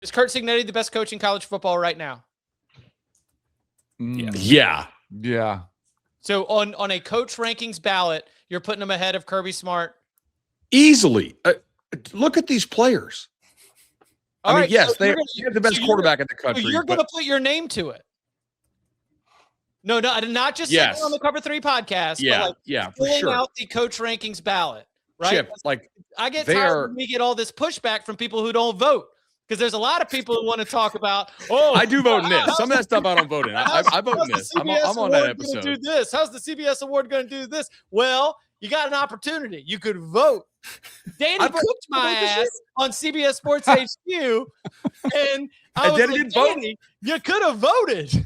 Is Curt Cignetti the best coach in college football right now? Yeah. So on a coach rankings ballot, you're putting him ahead of Kirby Smart? Easily. Look at these players. Yes, so they have the best quarterback in the country. So you're going to put your name to it. No, not just sitting on the Cover 3 podcast. Yeah, but for sure. Out the coach rankings ballot, right? Chip, I get tired when we get all this pushback from people who don't vote, because there's a lot of people who want to talk about. Oh, I do vote in this. Some of that stuff I don't vote in. I vote in this. I'm on that episode. Do this. How's the CBS Award going to do this? Well, you got an opportunity. You could vote. Danny cooked my ass on CBS Sports HQ, and I didn't vote. You could have voted.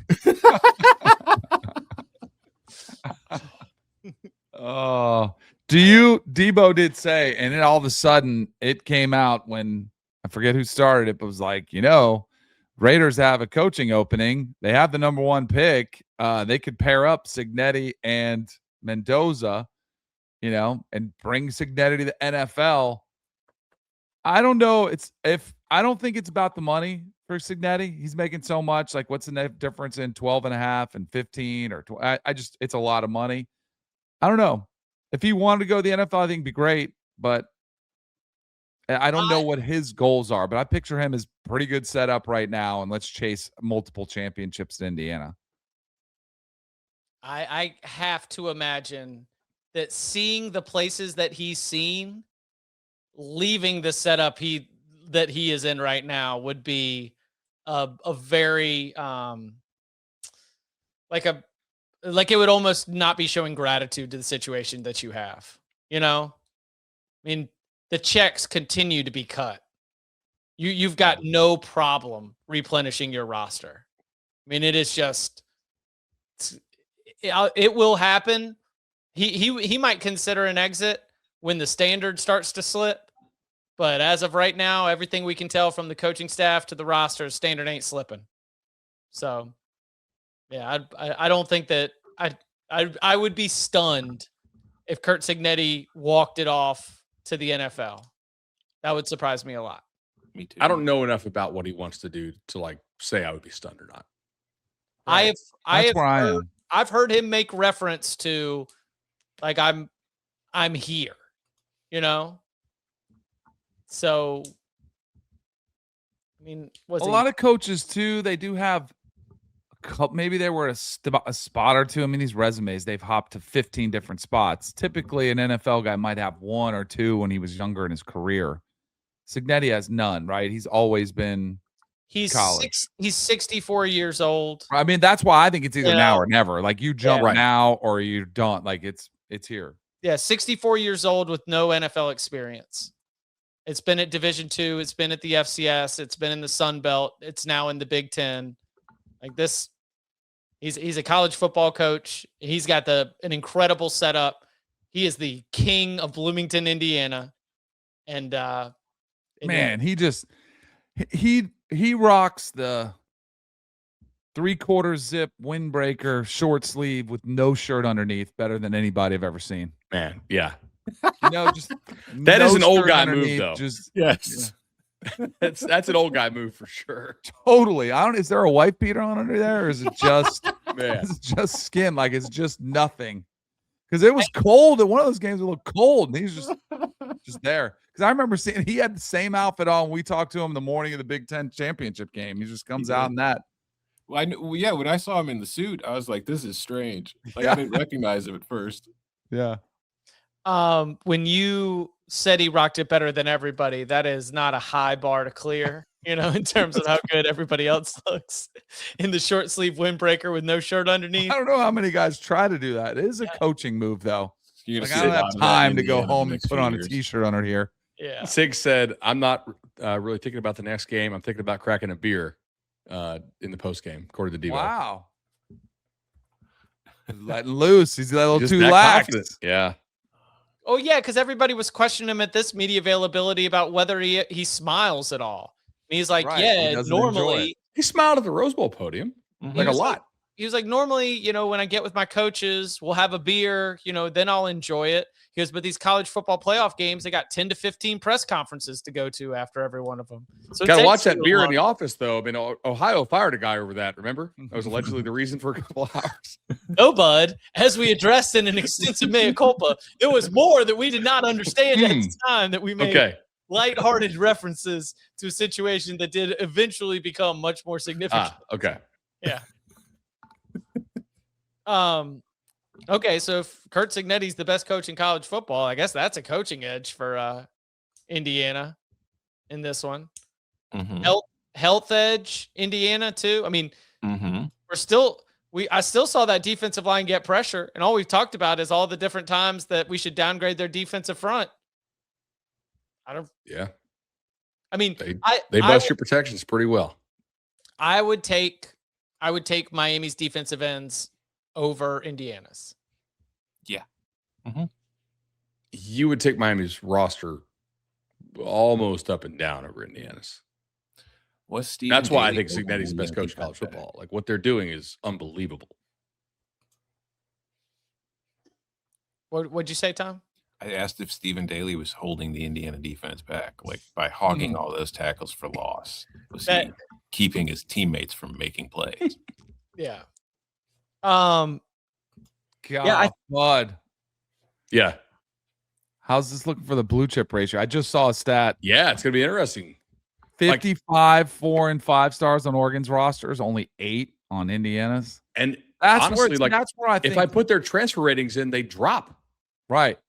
Debo did say, and then all of a sudden it came out when I forget who started it, but was like, Raiders have a coaching opening. They have the number 1 pick. They could pair up Signetti and Mendoza, and bring Signetti to the NFL. I don't know. I don't think it's about the money for Signetti. He's making so much. Like, what's the difference in 12.5 and 15 or 12? It's a lot of money. I don't know. If he wanted to go to the NFL, I think it'd be great, but I don't know what his goals are, but I picture him as pretty good setup right now, and let's chase multiple championships in Indiana. I have to imagine that seeing the places that he's seen, leaving the setup that he is in right now would be a very like it would almost not be showing gratitude to the situation that you have. I mean, the checks continue to be cut. You've got no problem replenishing your roster. I mean, it is just it will happen. He might consider an exit when the standard starts to slip, but as of right now, everything we can tell from the coaching staff to the roster, standard ain't slipping. So, yeah, I don't think that I would be stunned if Curt Cignetti walked it off to the NFL. That would surprise me a lot. Me too. I don't know enough about what he wants to do to say I would be stunned or not. Right. I've heard him make reference to I'm here, So, I mean, a lot of coaches too, they do have maybe they were a spot or two. I mean, these resumes, they've hopped to 15 different spots. Typically, an NFL guy might have 1 or 2 when he was younger in his career. Signetti has none, right? He's always been college. He's 64 years old. I mean, that's why I think it's either now or never. Like, you jump now or you don't. Like, it's here. Yeah, 64 years old with no NFL experience. It's been at Division II. It's been at the FCS. It's been in the Sun Belt. It's now in the Big Ten. Like this, he's a college football coach. He's got an incredible setup. He is the king of Bloomington, Indiana. And man, he rocks the 3/4 zip windbreaker short sleeve with no shirt underneath better than anybody I've ever seen. Man, yeah. Just that is an old guy move, though. Yes. Yeah. That's an old guy move for sure. Totally. Is there a wife beater on under there, or is it just is it just skin? Like, it's just nothing. Because it was cold at one of those games. It looked cold, and he's just there. Because I remember seeing he had the same outfit on. We talked to him the morning of the Big Ten championship game. He just comes out in that. Well, when I saw him in the suit, I was like, "This is strange." Like, I didn't recognize him at first. Yeah. When you said he rocked it better than everybody, that is not a high bar to clear, in terms of how good everybody else looks in the short sleeve windbreaker with no shirt underneath. I don't know how many guys try to do that. It is a coaching move, though. I don't have time to go home and put on a t-shirt under here. Yeah. Sig said, I'm not really thinking about the next game. I'm thinking about cracking a beer in the post game, according to Devo. Wow. Letting loose. He's a little too lax. Yeah. Oh, yeah, because everybody was questioning him at this media availability about whether he smiles at all. And he's like, normally. He smiled at the Rose Bowl podium, like a lot. normally, when I get with my coaches, we'll have a beer, then I'll enjoy it. He goes, but these college football playoff games, they got 10 to 15 press conferences to go to after every one of them. So gotta watch that beer in the office, though. I mean, Ohio fired a guy over that. Remember, that was allegedly the reason for a couple of hours. No, Bud, as we addressed in an extensive mea culpa, there was more that we did not understand at the time that we made lighthearted references to a situation that did eventually become much more significant. Okay. Yeah. Okay, so if Curt Cignetti's the best coach in college football, I guess that's a coaching edge for Indiana in this one. Mm-hmm. Health edge, Indiana too. I mean, I still saw that defensive line get pressure, and all we've talked about is all the different times that we should downgrade their defensive front. Yeah. I mean, they bust your protections pretty well. I would take Miami's defensive ends over Indiana's. Yeah. You would take Miami's roster almost up and down over Indiana's. That's why I think Signetti's the best coach in college football. Like, what they're doing is unbelievable. What'd you say, Tom? I asked if Stephen Daly was holding the Indiana defense back, like by hogging all those tackles for loss. Was he keeping his teammates from making plays? Yeah. God, Bud. Yeah. How's this looking for the blue chip ratio? I just saw a stat. Yeah, it's gonna be interesting. 55 4 and 5 stars on Oregon's rosters, only 8 on Indiana's. And that's honestly, that's where I think if I put their transfer ratings in, they drop. Right.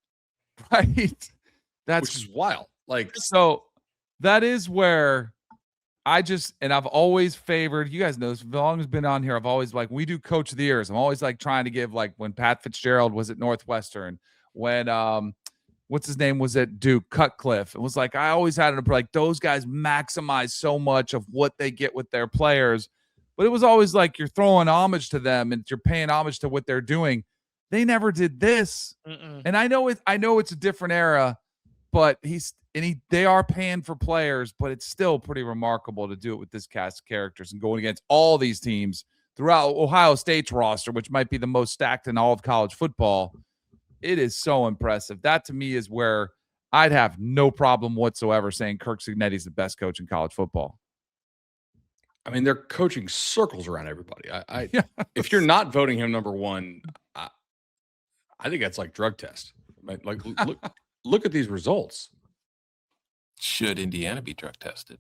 Which is wild. So that is where I've always favored, you guys know this, as long as been on here, I've always we do coach of the years. I'm always trying to give, when Pat Fitzgerald was at Northwestern, when what's his name was at Duke, Cutcliffe. It was I always had it those guys maximize so much of what they get with their players. But it was always you're throwing homage to them and you're paying homage to what they're doing. They never did this. And I know it's a different era, but they are paying for players, but it's still pretty remarkable to do it with this cast of characters and going against all these teams throughout Ohio State's roster, which might be the most stacked in all of college football. It is so impressive. That to me is where I'd have no problem whatsoever saying Curt Cignetti is the best coach in college football. I mean, they're coaching circles around everybody. If you're not voting him number one, I think that's drug test. Look at these results. Should Indiana be drug tested?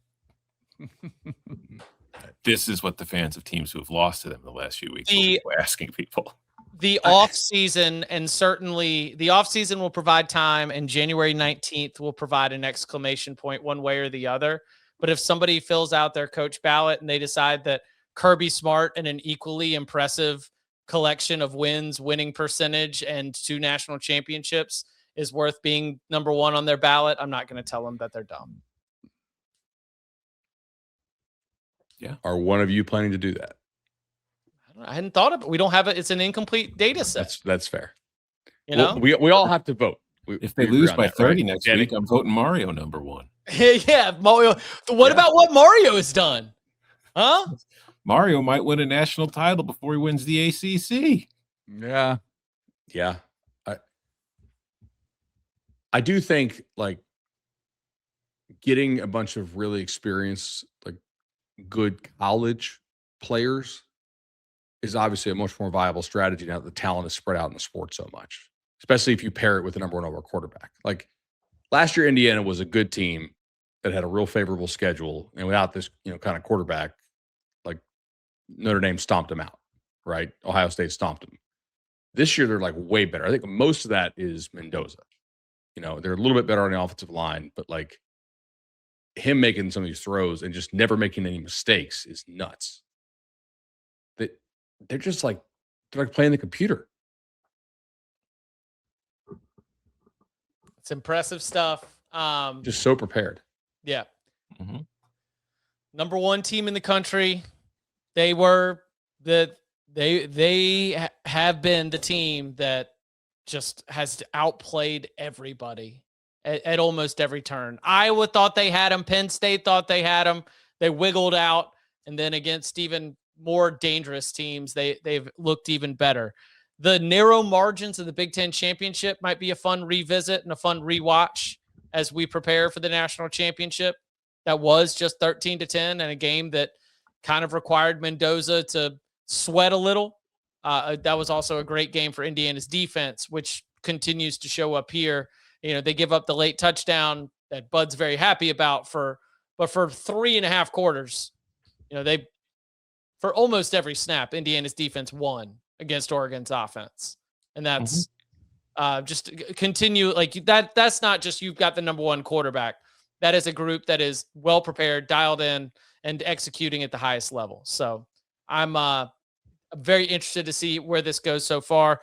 This is what the fans of teams who have lost to them the last few weeks are asking people. The offseason, and certainly the offseason will provide time, and January 19th will provide an exclamation point one way or the other. But if somebody fills out their coach ballot and they decide that Kirby Smart and an equally impressive collection of wins, winning percentage, and 2 national championships is worth being number one on their ballot, I'm not going to tell them that they're dumb. Yeah. Are one of you planning to do that? I hadn't thought of it. We don't have it. It's an incomplete data set. That's fair. We all have to vote. If they lose by 30 next week, I'm voting Mario number one. Yeah, Mario. What about what Mario has done? Huh? Mario might win a national title before he wins the ACC. Yeah. Yeah. I do think getting a bunch of really experienced, good college players is obviously a much more viable strategy now that the talent is spread out in the sport so much, especially if you pair it with the number one overall quarterback. Last year, Indiana was a good team that had a real favorable schedule, and without this, kind of quarterback, Notre Dame stomped them out, right? Ohio State stomped them. This year, they're way better. I think most of that is Mendoza. They're a little bit better on the offensive line, but him making some of these throws and just never making any mistakes is nuts. They're just they're playing the computer. It's impressive stuff. Just so prepared. Yeah. Mm-hmm. Number one team in the country. They were they have been the team that just has outplayed everybody at almost every turn. Iowa thought they had him. Penn State thought they had him. They wiggled out. And then against even more dangerous teams, they've looked even better. The narrow margins of the Big Ten championship might be a fun revisit and a fun rewatch as we prepare for the national championship. That was just 13-10 and a game that kind of required Mendoza to sweat a little. That was also a great game for Indiana's defense, which continues to show up here. They give up the late touchdown that Bud's very happy about but for 3.5 quarters, for almost every snap, Indiana's defense won against Oregon's offense. And that's just continue like that. That's not just you've got the number one quarterback. That is a group that is well prepared, dialed in, and executing at the highest level. So I'm very interested to see where this goes so far.